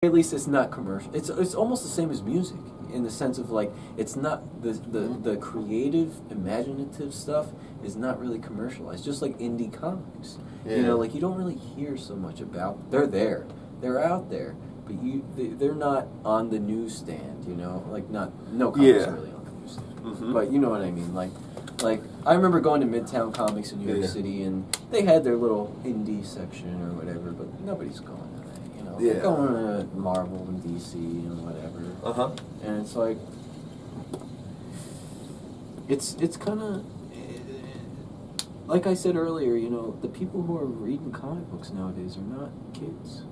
At least it's not commercial. It's almost the same as music in the sense of like it's not the creative, imaginative stuff is not really commercialized. Just like indie comics, you know, like you don't really hear so much about. They're there, they're out there, but they're not on the newsstand. You know, like no comics are really on the newsstand. But you know what I mean, like I remember going to Midtown Comics in New York City, and they had their little indie section or whatever, but nobody's going. They're going to Marvel and DC and whatever. And it's like, it's kind of, like I said earlier, you know, the people who are reading comic books nowadays are not kids.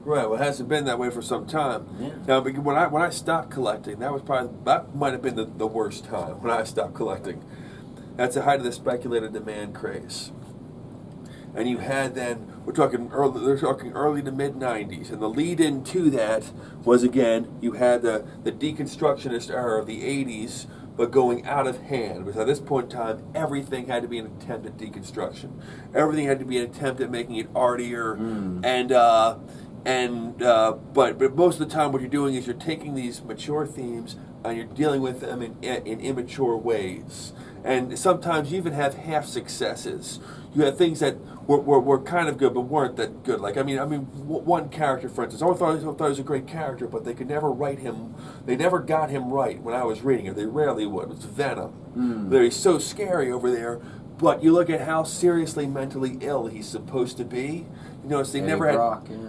Right. Well, it hasn't been that way for some time. Yeah. Now, when I stopped collecting, that might have been the worst time when I stopped collecting. That's the height of the speculated demand craze. And you had then, they're talking early to mid 90s, and the lead into that was, again, you had the deconstructionist era of the 80s, but going out of hand. Because at this point in time, everything had to be an attempt at deconstruction. Everything had to be an attempt at making it artier, but most of the time what you're doing is you're taking these mature themes and you're dealing with them in immature ways. And sometimes you even have half successes. You had things that were kind of good but weren't that good. Like I mean, one character, for instance, I thought he was a great character, but they could never write him. They never got him right when I was reading it. They rarely would. It's Venom. He's so scary over there. But you look at how seriously mentally ill he's supposed to be. You notice they never had.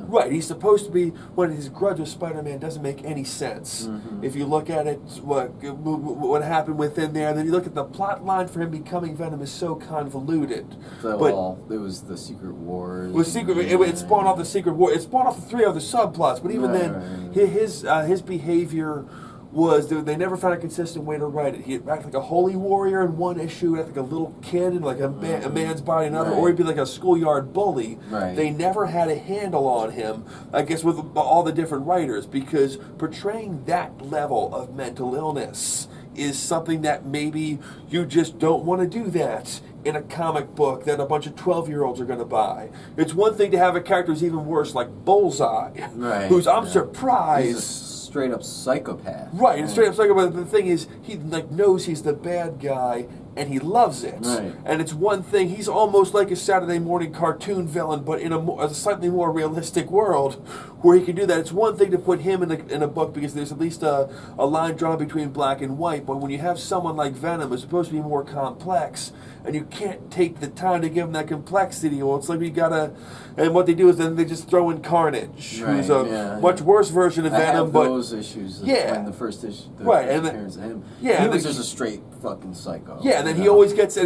Right, he's supposed to be. When his grudge with Spider-Man doesn't make any sense. If you look at it, what happened within there, and then you look at the plot line for him becoming Venom is so convoluted. It was the Secret Wars. It spawned off the Secret War. It spawned off the 3 other subplots. But even his behavior was they never found a consistent way to write it. He'd act like a holy warrior in one issue, act like a little kid in like a man's body in another, or he'd be like a schoolyard bully. They never had a handle on him, I guess, with all the different writers, because portraying that level of mental illness is something that maybe you just don't want to do that in a comic book that a bunch of 12-year-olds are going to buy. It's one thing to have a character who's even worse, like Bullseye, who's, I'm surprised... Straight up psychopath. Right, and straight up psychopath. The thing is, he knows he's the bad guy, and he loves it. And it's one thing. He's almost like a Saturday morning cartoon villain, but in a slightly more realistic world, where he can do that. It's one thing to put him in a book because there's at least a line drawn between black and white. But when you have someone like Venom, who's supposed to be more complex, and you can't take the time to give him that complexity, well, it's like you gotta. And what they do is then they just throw in Carnage, who's a much worse version of Venom. But those issues, in the first issue, appearance of him, he was just a straight fucking psycho. And then he always gets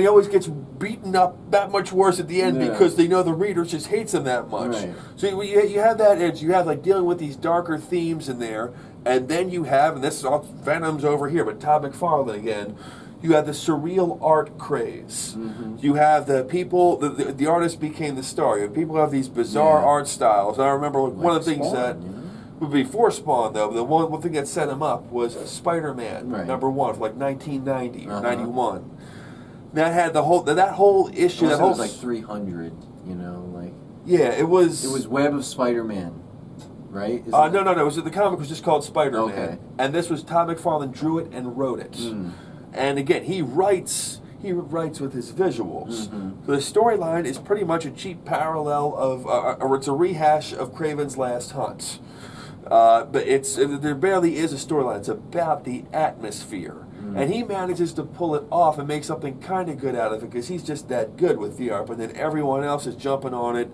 beaten up that much worse at the end because they know the reader just hates him that much. So you have that edge. You have like dealing with these darker themes in there, and then you have, and this is all Venom's over here, but Todd McFarlane again. You have the surreal art craze. You have the people, the artist became the star. You have people who have these bizarre art styles. I remember one of the things that, before Spawn though, the one thing that set him up was Spider-Man #1 for like 1990 or 91. That had that whole issue. It was like 300, you know, like. Yeah, it was. It was Web of Spider-Man. Right? No. It was the comic was just called Spider-Man, and this was Todd McFarlane drew it and wrote it. And again, he writes with his visuals. So the storyline is pretty much a cheap parallel of, or it's a rehash of Kraven's Last Hunt. But there barely is a storyline. It's about the atmosphere. And he manages to pull it off and make something kind of good out of it because he's just that good with the art. But then everyone else is jumping on it.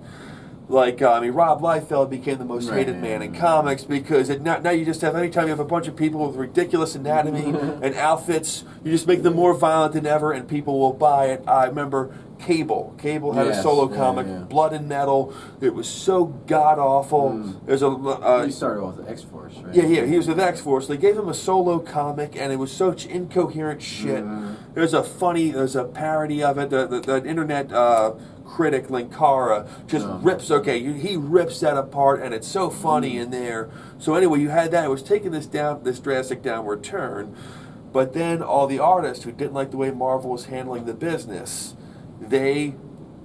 Like, Rob Liefeld became the most hated man in comics because now you just have, anytime you have a bunch of people with ridiculous anatomy and outfits, you just make them more violent than ever and people will buy it. I remember Cable. Cable had a solo comic, Blood and Metal. It was so god-awful. There's he started with X-Force, right? Yeah, he was with X-Force. They gave him a solo comic and it was such incoherent shit. There's a parody of it. The internet critic Linkara just he rips that apart and it's so funny in there. So anyway, you had that. It was taking this drastic downward turn, but then all the artists who didn't like the way Marvel was handling the business, they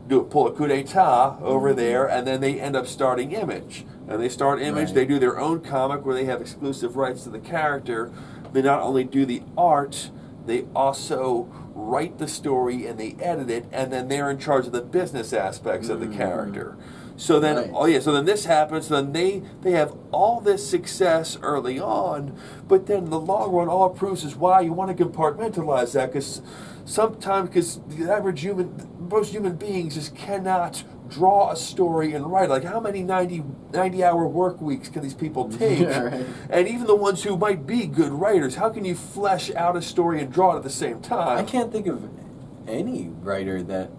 pull a coup d'etat over there, and then they end up starting Image. and they start Image. Right. They do their own comic where they have exclusive rights to the character. They not only do the art, they also write the story and they edit it, and then they're in charge of the business aspects of the character. So then, so then this happens. Then they have all this success early on, but then in the long run, all it proves is why you want to compartmentalize that, because sometimes, the average most human beings just cannot draw a story and write. Like, how many 90-hour work weeks can these people take? Right. And even the ones who might be good writers, how can you flesh out a story and draw it at the same time? I can't think of any writer that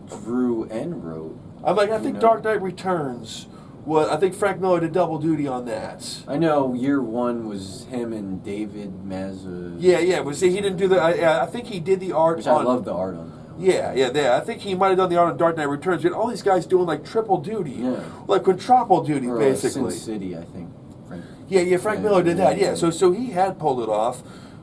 drew and wrote. I think Dark Knight Returns was. I think Frank Miller did double duty on that. I know year one was him and David Mazza. Yeah. Well, see, he didn't do the. I think he did the art. Which I love the art on that. Yeah. I think he might have done the art on Dark Knight Returns. You had all these guys doing like triple duty, like quadruple duty, or basically. Sin City, I think. Frank Miller did that. Yeah, so he had pulled it off,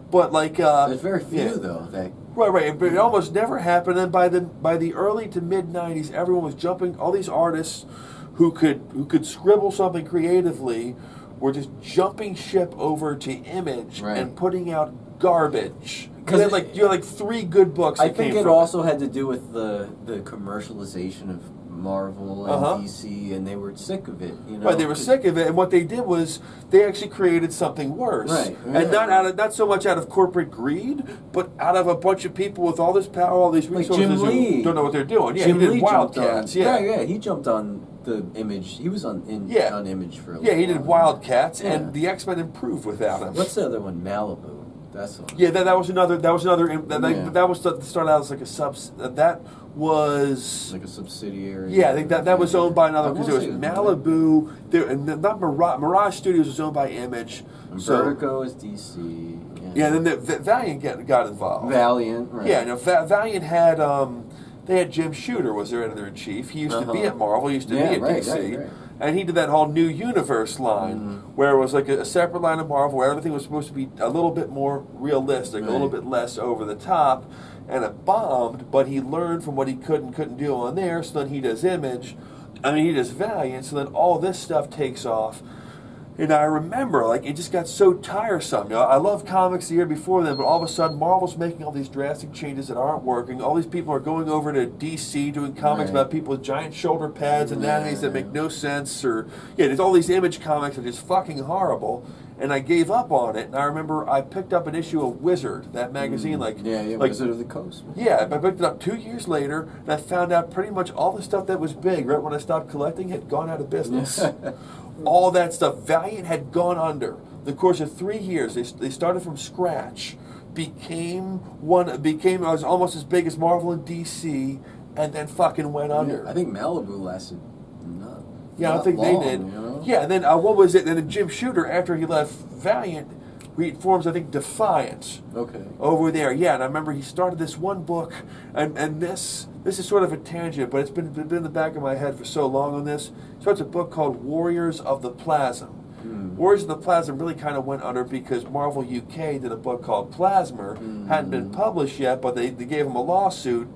but like there's very few though that. Right. But it almost never happened. And by the early to mid '90s, everyone was jumping. All these artists who could scribble something creatively were just jumping ship over to Image and putting out garbage. Because you had like 3 good books. I think it also had to do with the commercialization of Marvel and DC, and they were sick of it. Right, they were sick of it, and what they did was they actually created something worse, and not so much out of corporate greed, but out of a bunch of people with all this power, all these resources who don't know what they're doing. Yeah, Jim he did Lee Wildcats. He jumped on the Image. He was on Image for a little while. He did Wildcats, and the X-Men improved without him. What's the other one? Malibu. That's all. Yeah, that was another. That was to start out as like a that was like a subsidiary. Yeah, I think that was owned by another, because it was Malibu. There, and not Mirage Studios was owned by Image. Vertigo is DC. Yeah, then Valiant got involved. Valiant, right? Yeah, no, Valiant had they had Jim Shooter was their editor in chief. He used to be at Marvel. He used to be at DC. Right. And he did that whole New Universe line, where it was like a separate line of Marvel, where everything was supposed to be a little bit more realistic, a little bit less over the top, and it bombed, but he learned from what he could and couldn't do on there, so then he does Image, he does Valiant, so then all this stuff takes off. And I remember, like, it just got so tiresome. I loved comics the year before then, but all of a sudden, Marvel's making all these drastic changes that aren't working. All these people are going over to DC doing comics about people with giant shoulder pads and anatomies that make no sense. Or there's all these Image comics that are just fucking horrible. And I gave up on it. And I remember I picked up an issue of Wizard, that magazine, like Wizard of the Coast. Yeah, I picked it up 2 years later, and I found out pretty much all the stuff that was big right when I stopped collecting had gone out of business. All that stuff. Valiant had gone under. The course of 3 years, they started from scratch, became almost as big as Marvel and DC, and then fucking went under. I think Malibu lasted I don't think long, they did. You know? Yeah, and then what was it? And then Jim Shooter, after he left Valiant, he forms, I think, Defiant. Okay. Over there, yeah. And I remember he started this one book, and this is sort of a tangent, but it's been in the back of my head for so long on this. He starts a book called Warriors of the Plasm. Warriors of the Plasm really kind of went under because Marvel UK did a book called Plasmer, hadn't been published yet, but they gave him a lawsuit.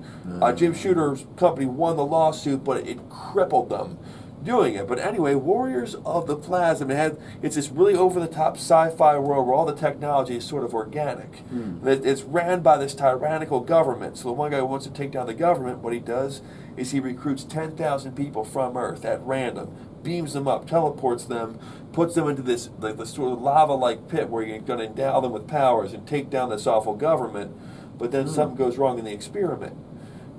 Jim Shooter's company won the lawsuit, but it crippled them doing it. But anyway, Warriors of the Plasm, it's this really over-the-top sci-fi world where all the technology is sort of organic. It's ran by this tyrannical government. So the one guy who wants to take down the government, what he does is he recruits 10,000 people from Earth at random, beams them up, teleports them, puts them into this sort of lava-like pit where you're going to endow them with powers and take down this awful government. But then something goes wrong in the experiment,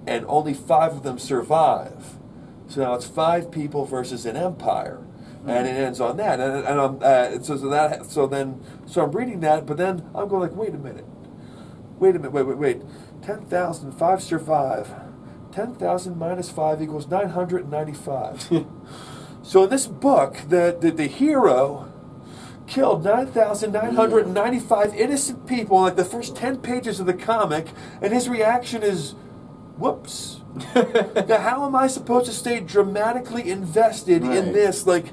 and only 5 of them survive. So now it's 5 people versus an empire, and it ends on that. So I'm reading that, but then I'm going like, wait a minute, 10,000, 5 survive. 10,000 minus 5 equals 995. So in this book, the hero killed 9,995 innocent people in like the first 10 pages of the comic, and his reaction is, whoops. Now, how am I supposed to stay dramatically invested in this? Like,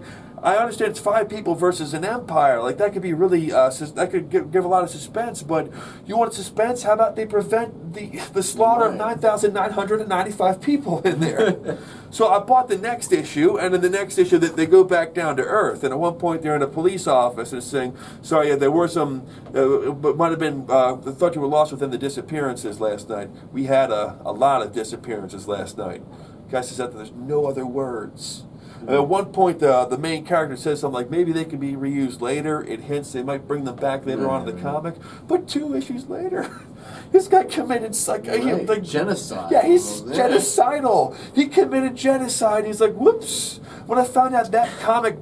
I understand it's 5 people versus an empire. Like, that could be really, that could give a lot of suspense, but you want suspense? How about they prevent the slaughter of 9,995 people in there? So I bought the next issue, and in the next issue, they go back down to Earth. And at one point, they're in a police office and saying, sorry, there were some, but might have been, thought you were lost within the disappearances last night. We had a lot of disappearances last night. The guy says that there's no other words. At one point, the main character says something like, maybe they can be reused later. It hints they might bring them back later on in the comic. But 2 issues later, this guy committed genocide. Yeah, he's genocidal. He committed genocide. He's like, whoops. When I found out that comic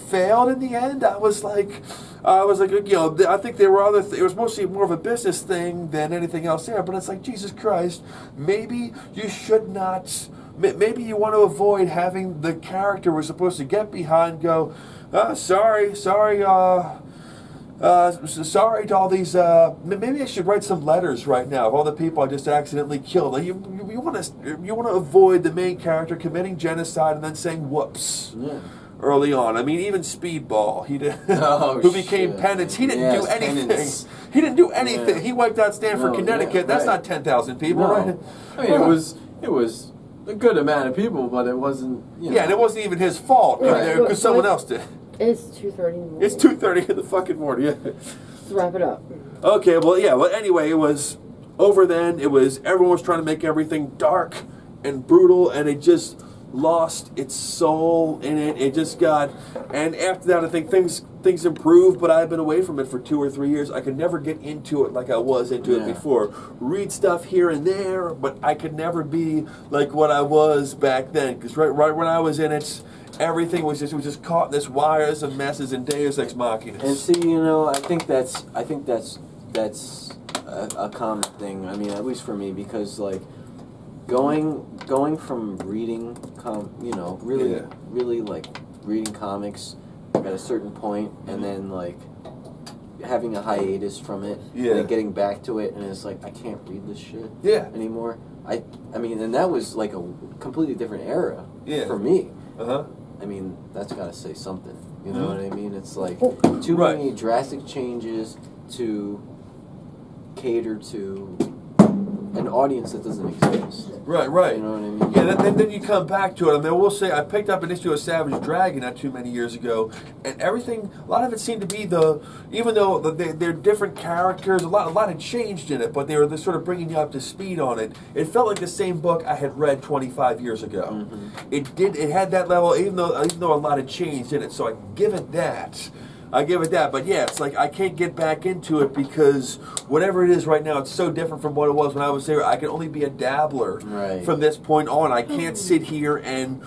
failed in the end, I was like, you know, I think there were it was mostly more of a business thing than anything else there. But it's like, Jesus Christ, maybe you should not. Maybe you want to avoid having the character we're supposed to get behind go, sorry to all these. Maybe I should write some letters right now of all the people I just accidentally killed. Like, you want to avoid the main character committing genocide and then saying whoops. Yeah. Early on, I mean, even Speedball, he did, who became Penance. He didn't do anything. Penance. He didn't do anything. Yeah. He wiped out Stanford, Connecticut. That's not 10,000 people, right? I mean, it was a good amount of people, but it wasn't. You know. Yeah, and it wasn't even his fault because someone else did. It's 2:30 in the morning. It's 2:30 in the fucking morning. Yeah. Let's wrap it up. Okay, well, yeah. Well, anyway, it was over then. It was everyone was trying to make everything dark and brutal, and it just lost its soul in it. It just got, and after that, I think things improved. But I've been away from it for 2 or 3 years. I could never get into it like I was into it before. Read stuff here and there, but I could never be like what I was back then. Because right when I was in it, everything was just caught in this wires of messes and Deus Ex Machina. And see, you know, I think that's a common thing. I mean, at least for me, because like going from reading, really like reading comics at a certain point, and then like having a hiatus from it, and then getting back to it, and it's like I can't read this shit anymore. I mean, and that was like a completely different era for me. I mean, that's got to say something. You know what I mean? It's like too many drastic changes to cater to an audience that doesn't exist. Right. You know what I mean? Yeah, then you come back to it. I mean, I will say, I picked up an issue of Savage Dragon not too many years ago, and everything, a lot of it seemed to be even though they're different characters, a lot had changed in it, but they were sort of bringing you up to speed on it. It felt like the same book I had read 25 years ago. It had that level, even though a lot had changed in it, so I give it that. But yeah, it's like I can't get back into it because whatever it is right now, it's so different from what it was when I was there. I can only be a dabbler from this point on. I can't sit here and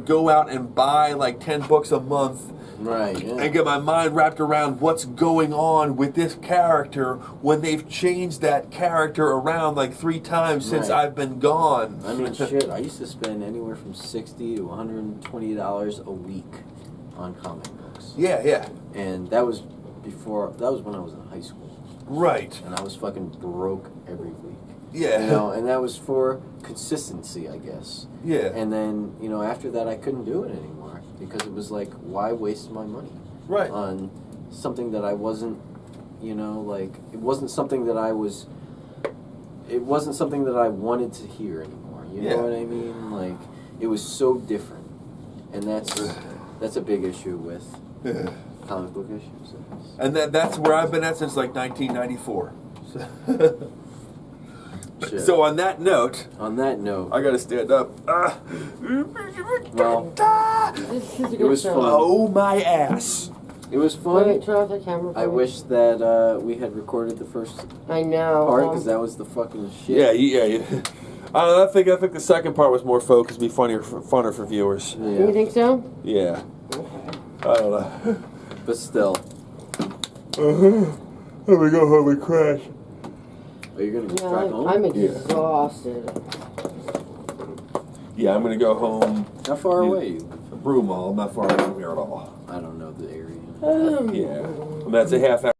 go out and buy like 10 books a month and get my mind wrapped around what's going on with this character when they've changed that character around like 3 times since I've been gone. I mean, shit, I used to spend anywhere from $60 to $120 a week on comic books. Yeah. And that was when I was in high school. Right. And I was fucking broke every week. Yeah. You know, and that was for consistency, I guess. Yeah. And then, you know, after that I couldn't do it anymore because it was like, why waste my money? Right. On something that I wasn't, you know, like, it wasn't something that I wanted to hear anymore. You know what I mean? Like, it was so different. And that's a big issue with comic book issues. And that's where I've been at since like 1994. So on that note, I gotta stand up. Well, it was fun. Oh my ass! It was fun. Wait, turn off the camera. I wish that we had recorded the first part because that was the fucking shit. Yeah. I think the second part was more focused, be funner for viewers. Yeah. You think so? Yeah. I don't know. But still. Let me go home and crash. Are you gonna drive home? I'm exhausted. Yeah, I'm gonna go home. How far away are you? Broomall. I'm not far away from here at all. I don't know the area. Yeah. That's a half hour.